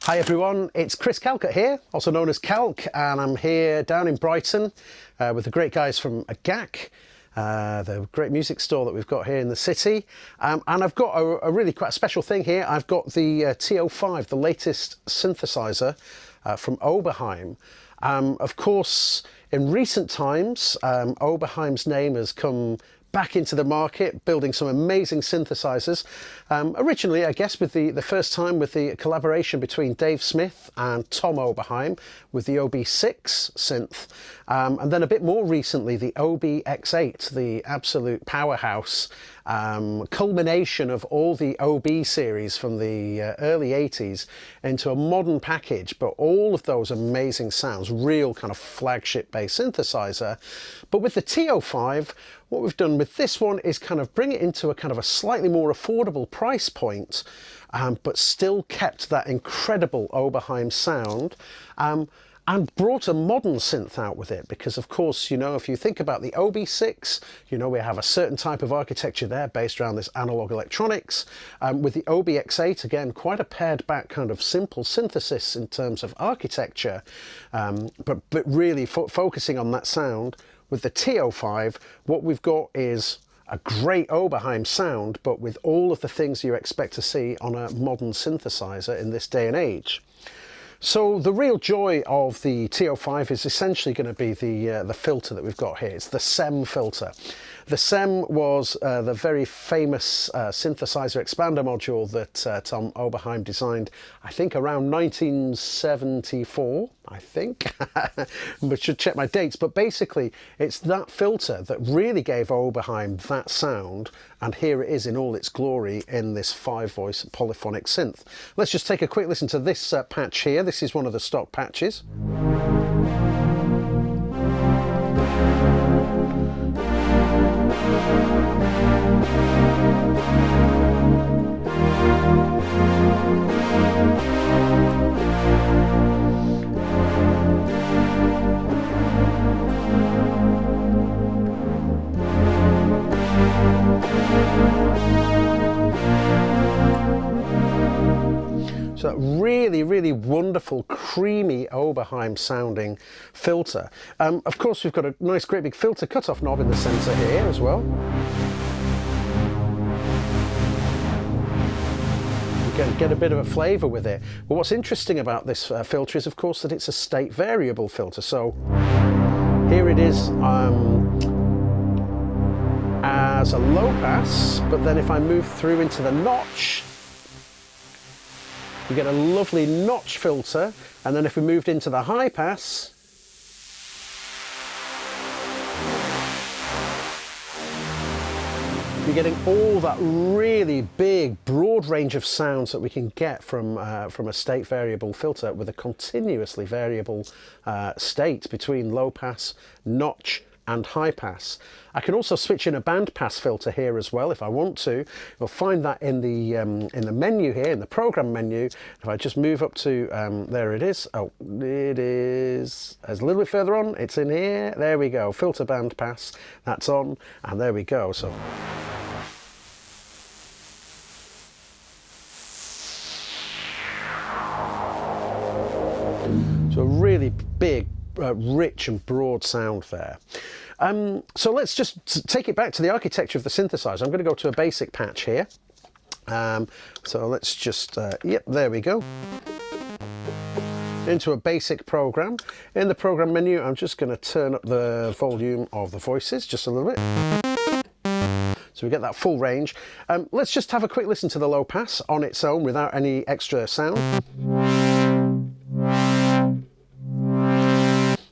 Hi everyone, it's Chris Calcutt here, also known as Calc, and I'm here down in Brighton with the great guys from GAC, the great music store that we've got here in the city. And I've got a really quite special thing here. I've got the TEO-5, the latest synthesizer from Oberheim. Of course, in recent times, Oberheim's name has come back into the market, building some amazing synthesizers. Originally, I guess, with the first time with the collaboration between Dave Smith and Tom Oberheim with the OB6 synth, and then a bit more recently the OBX8, the absolute powerhouse culmination of all the OB series from the early 80s into a modern package, but all of those amazing sounds, real kind of flagship based synthesizer. But with the TEO-5, what we've done with this one is kind of bring it into a kind of a slightly more affordable price point, but still kept that incredible Oberheim sound, and brought a modern synth out with it, because of course, you know, if you think about the OB6, you know, we have a certain type of architecture there based around this analog electronics. With the OBX8, again, quite a pared back kind of simple synthesis in terms of architecture, but really focusing on that sound. With the TEO-5, what we've got is a great Oberheim sound, but with all of the things you expect to see on a modern synthesizer in this day and age. So the real joy of the TEO-5 is essentially going to be the filter that we've got here. It's the SEM filter. The SEM was the very famous synthesizer expander module that Tom Oberheim designed, I think around 1974, I think, but should check my dates. But basically, it's that filter that really gave Oberheim that sound, and here it is in all its glory in this 5-voice polyphonic synth. Let's just take a quick listen to this patch here. This is one of the stock patches. So that really wonderful, creamy Oberheim sounding filter. Of course, we've got a nice, great big filter cutoff knob in the center here as well. You get a bit of a flavor with it. But what's interesting about this filter is, of course, that it's a state variable filter. So here it is as a low pass, but then if I move through into the notch, you get a lovely notch filter, and then if we moved into the high pass, you're getting all that really big, broad range of sounds that we can get from a state variable filter with a continuously variable state between low pass, notch, and high pass. I can also switch in a band pass filter here as well if I want to. You'll find that in the menu here, in the program menu. If I just move up to, there it is. Oh, it is a little bit further on. It's in here. There we go. Filter band pass. That's on, and there we go. So a really big, rich and broad sound there. So let's just take it back to the architecture of the synthesizer. I'm going to go to a basic patch here. So let's just, yep, there we go. Into a basic program. In the program menu, I'm just going to turn up the volume of the voices just a little bit, so we get that full range. Let's just have a quick listen to the low pass on its own without any extra sound.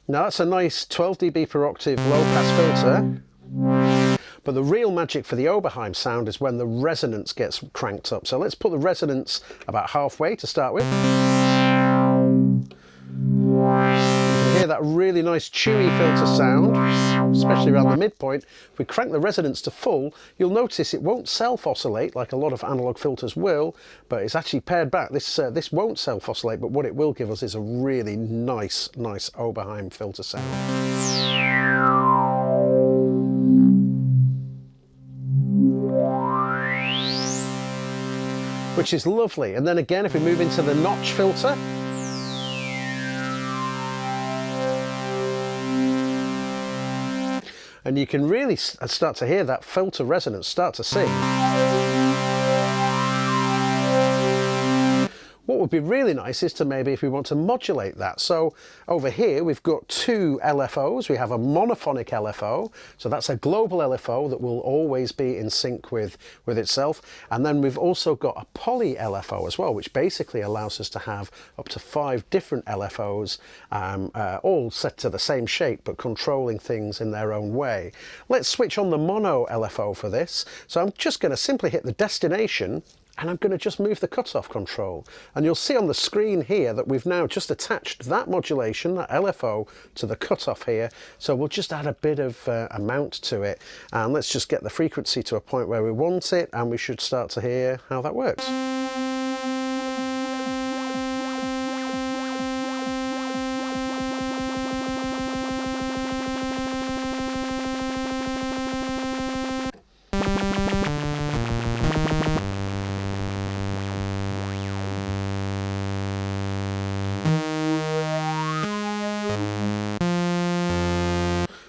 Now that's a nice 12 dB per octave low pass filter, but the real magic for the Oberheim sound is when the resonance gets cranked up. So let's put the resonance about halfway to start with. You can hear that really nice chewy filter sound, especially around the midpoint. If we crank the resonance to full, you'll notice it won't self-oscillate like a lot of analog filters will, but it's actually pared back. This won't self-oscillate, but what it will give us is a really nice Oberheim filter sound. which is lovely. And then again, if we move into the notch filter, and you can really start to hear that filter resonance start to sing. What would be really nice is to maybe if we want to modulate that. So over here we've got two LFOs. We have a monophonic LFO, so that's a global LFO that will always be in sync with itself. And then we've also got a poly LFO as well, which basically allows us to have up to 5 different LFOs, all set to the same shape but controlling things in their own way. Let's switch on the mono LFO for this. So I'm just going to simply hit the destination, and I'm going to just move the cutoff control. And you'll see on the screen here that we've now just attached that modulation, that LFO, to the cutoff here. So we'll just add a bit of amount to it. And let's just get the frequency to a point where we want it, and we should start to hear how that works.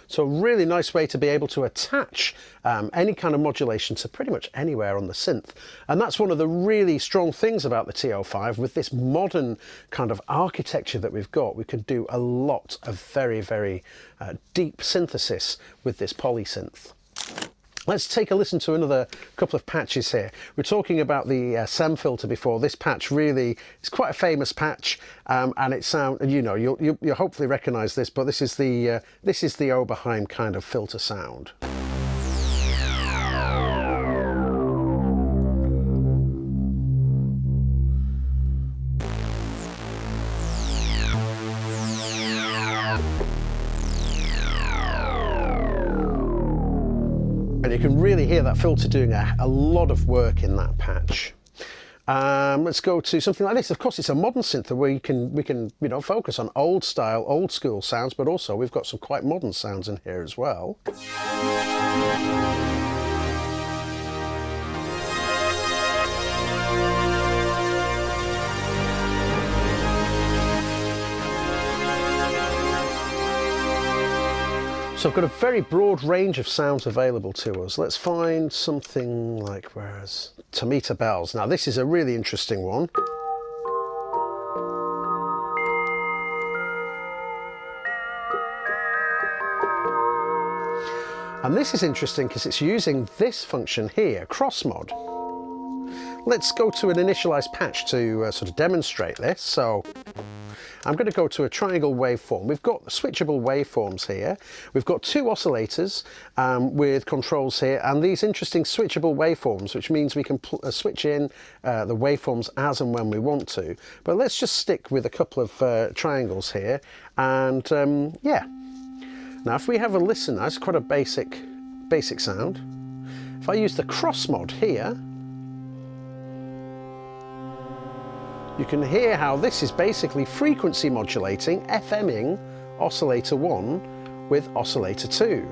So a really nice way to be able to attach any kind of modulation to pretty much anywhere on the synth. And that's one of the really strong things about the TEO-5. With this modern kind of architecture that we've got, we can do a lot of very, very deep synthesis with this polysynth. Let's take a listen to another couple of patches here. We're talking about the SEM filter before. This patch really is quite a famous patch, and it sound, you know, you'll hopefully recognise this, but this is the Oberheim kind of filter sound. And you can really hear that filter doing a lot of work in that patch. Let's go to something like this. Of course, it's a modern synth where we can you know, focus on old style, old school sounds, but also we've got some quite modern sounds in here as well. So I've got a very broad range of sounds available to us. Let's find something like, where's Tomita Bells. Now this is a really interesting one. And this is interesting because it's using this function here, Cross-mod. Let's go to an initialized patch to sort of demonstrate this. So I'm going to go to a triangle waveform. We've got switchable waveforms here. We've got 2 oscillators with controls here, and these interesting switchable waveforms, which means we can switch in the waveforms as and when we want to. But let's just stick with a couple of triangles here, and yeah. Now if we have a listen, that's quite a basic sound. If I use the cross-mod here, you can hear how this is basically frequency modulating, FMing oscillator 1 with oscillator 2.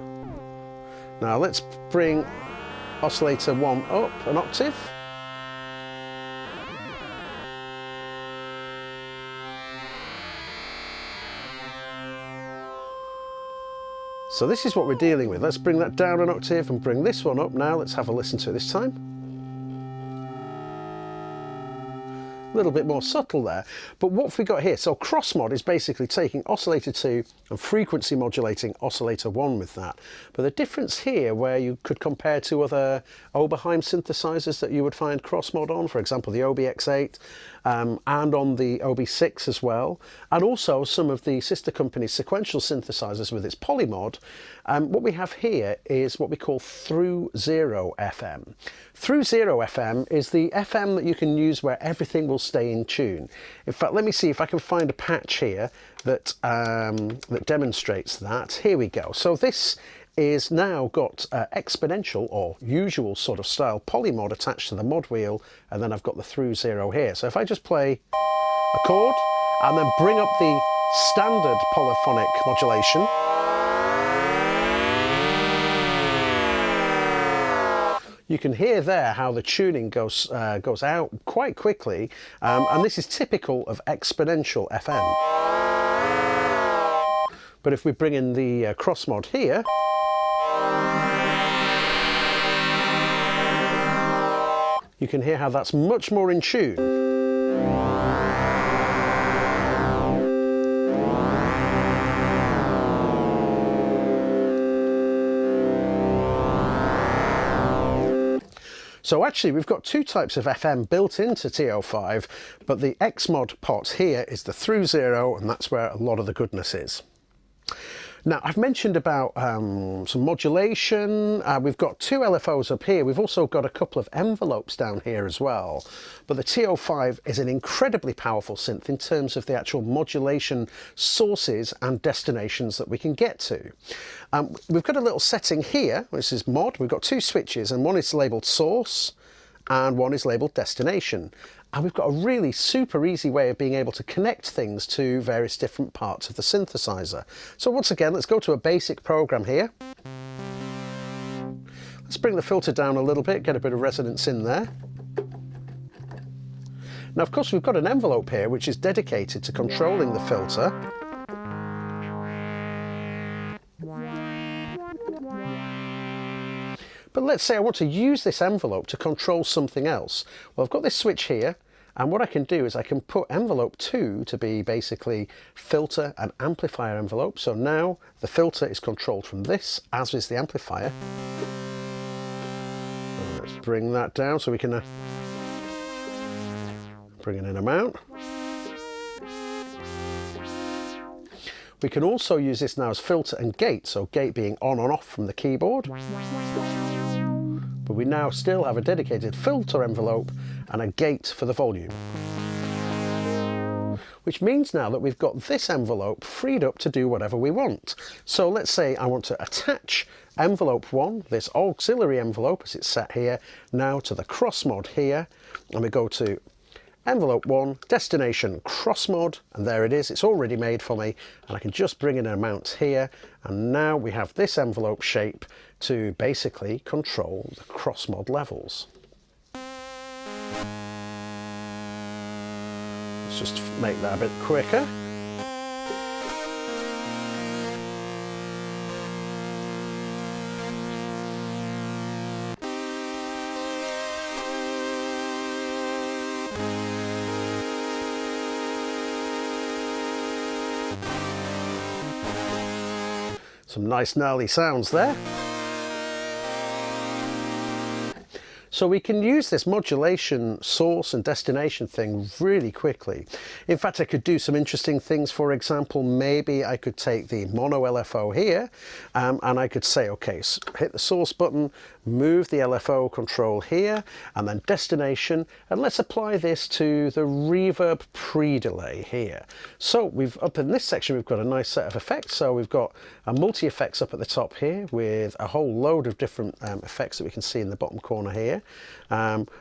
Now let's bring oscillator 1 up an octave. So this is what we're dealing with. Let's bring that down an octave and bring this one up now. Let's have a listen to it this time. A little bit more subtle there, but what have we got here? So cross-mod is basically taking oscillator 2 and frequency modulating oscillator 1 with that. But the difference here, where you could compare to other Oberheim synthesizers that you would find cross-mod on, for example the OBX8 and on the OB6 as well, and also some of the sister companies' sequential synthesizers with its polymod, what we have here is what we call through zero FM. Through zero FM is the FM that you can use where everything will stay in tune. In fact, let me see if I can find a patch here that that demonstrates that. Here we go. So this is now got exponential or usual sort of style polymod attached to the mod wheel, and then I've got the through zero here. So if I just play a chord and then bring up the standard polyphonic modulation, You can hear there how the tuning goes out quite quickly, and this is typical of exponential FM. But if we bring in the cross mod here, you can hear how that's much more in tune. So actually we've got two types of FM built into TEO-5, but the X-mod pot here is the through zero, and that's where a lot of the goodness is. Now, I've mentioned about some modulation. We've got two LFOs up here. We've also got a couple of envelopes down here as well. But the TEO-5 is an incredibly powerful synth in terms of the actual modulation sources and destinations that we can get to. We've got a little setting here, which is mod. We've got two switches, and one is labelled source and one is labelled destination. And we've got a really super easy way of being able to connect things to various different parts of the synthesizer. So once again, let's go to a basic program here. Let's bring the filter down a little bit, get a bit of resonance in there. Now, of course, we've got an envelope here which is dedicated to controlling the filter. But let's say I want to use this envelope to control something else. Well, I've got this switch here, and what I can do is I can put envelope 2 to be basically filter and amplifier envelope. So now the filter is controlled from this, as is the amplifier. Let's bring that down so we can bring in an amount. We can also use this now as filter and gate, so gate being on and off from the keyboard. But we now still have a dedicated filter envelope and a gate for the volume. Which means now that we've got this envelope freed up to do whatever we want. So let's say I want to attach envelope 1, this auxiliary envelope as it's set here, now to the cross mod here, and we go to envelope 1, destination cross mod, and there it is. It's already made for me, and I can just bring in an amount here, and now we have this envelope shape to basically control the cross mod levels. Let's just make that a bit quicker. Some nice gnarly sounds there. So we can use this modulation source and destination thing really quickly. In fact, I could do some interesting things. For example, maybe I could take the mono LFO here and I could say, okay, hit the source button, move the LFO control here, and then destination, and let's apply this to the reverb pre-delay here. So up in this section, we've got a nice set of effects. So we've got a multi-effects up at the top here with a whole load of different effects that we can see in the bottom corner here.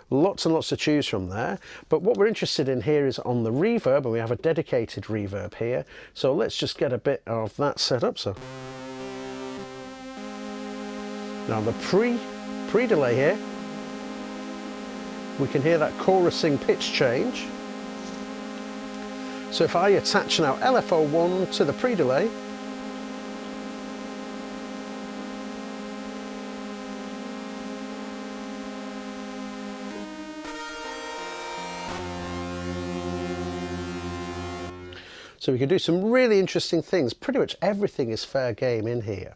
Lots and lots to choose from there. But what we're interested in here is on the reverb, and we have a dedicated reverb here. So let's just get a bit of that set up. So now the pre-delay here, we can hear that chorusing pitch change. So if I attach now LFO1 to the pre-delay, so we can do some really interesting things. Pretty much everything is fair game in here.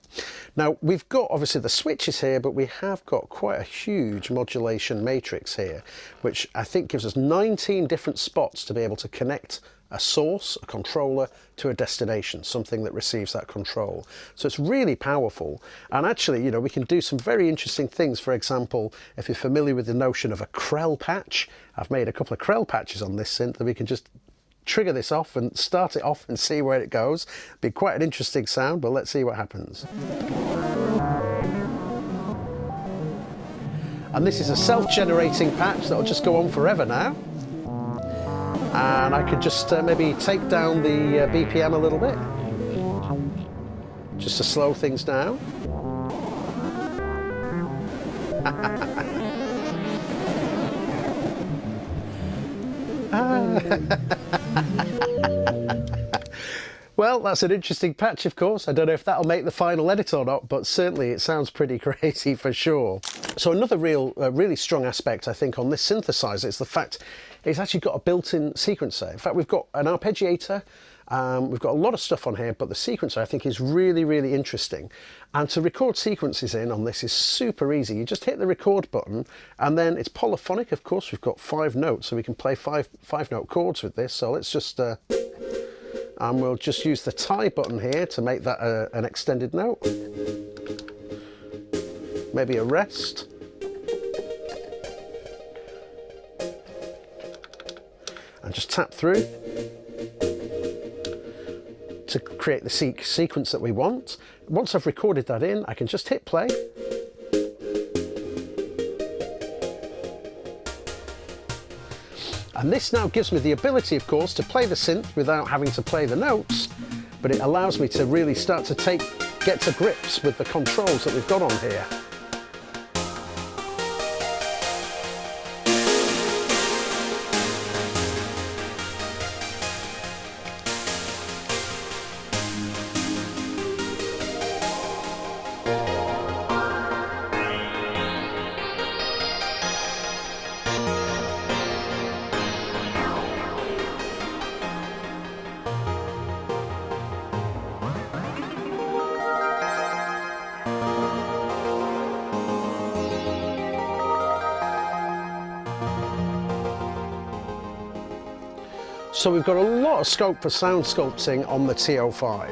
Now, we've got obviously the switches here, but we have got quite a huge modulation matrix here, which I think gives us 19 different spots to be able to connect a source, a controller, to a destination, something that receives that control. So it's really powerful. And actually, you know, we can do some very interesting things. For example, if you're familiar with the notion of a Krell patch, I've made a couple of Krell patches on this synth, and we can just trigger this off and start it off and see where it goes. Be quite an interesting sound, but let's see what happens. And this is a self-generating patch that'll just go on forever now. And I could just maybe take down the BPM a little bit, just to slow things down. Well, that's an interesting patch, of course. I don't know if that'll make the final edit or not, but certainly it sounds pretty crazy for sure. So another really strong aspect, I think, on this synthesizer is the fact it's actually got a built-in sequencer. In fact, we've got an arpeggiator, we've got a lot of stuff on here, but the sequencer I think is really, really interesting. And to record sequences in on this is super easy. You just hit the record button, and then it's polyphonic, of course. We've got 5 notes, so we can play five note chords with this. So let's just... and we'll just use the tie button here to make that an extended note. Maybe a rest. And just tap through to create the sequence that we want. Once I've recorded that in, I can just hit play. And this now gives me the ability, of course, to play the synth without having to play the notes, but it allows me to really start to get to grips with the controls that we've got on here. So we've got a lot of scope for sound sculpting on the TEO-5.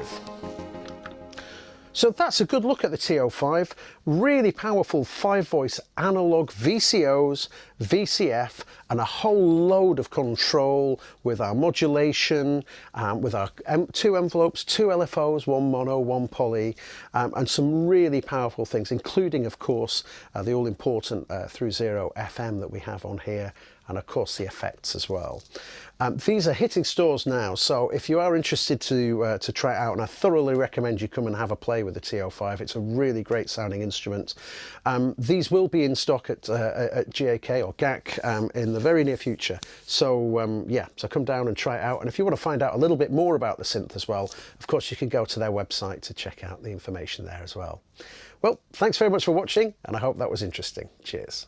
So that's a good look at the TEO-5. Really powerful 5-voice analog VCOs, VCF, and a whole load of control with our modulation, with our 2 envelopes, 2 LFOs, 1 mono, 1 poly, and some really powerful things, including, of course, the all-important through 0 FM that we have on here, and of course the effects as well. These are hitting stores now, so if you are interested to try it out, and I thoroughly recommend you come and have a play with the TEO-5. It's a really great sounding instrument. These will be in stock at GAK or GAK in the very near future. So yeah, so come down and try it out. And if you want to find out a little bit more about the synth as well, of course you can go to their website to check out the information there as well. Well, thanks very much for watching, and I hope that was interesting. Cheers.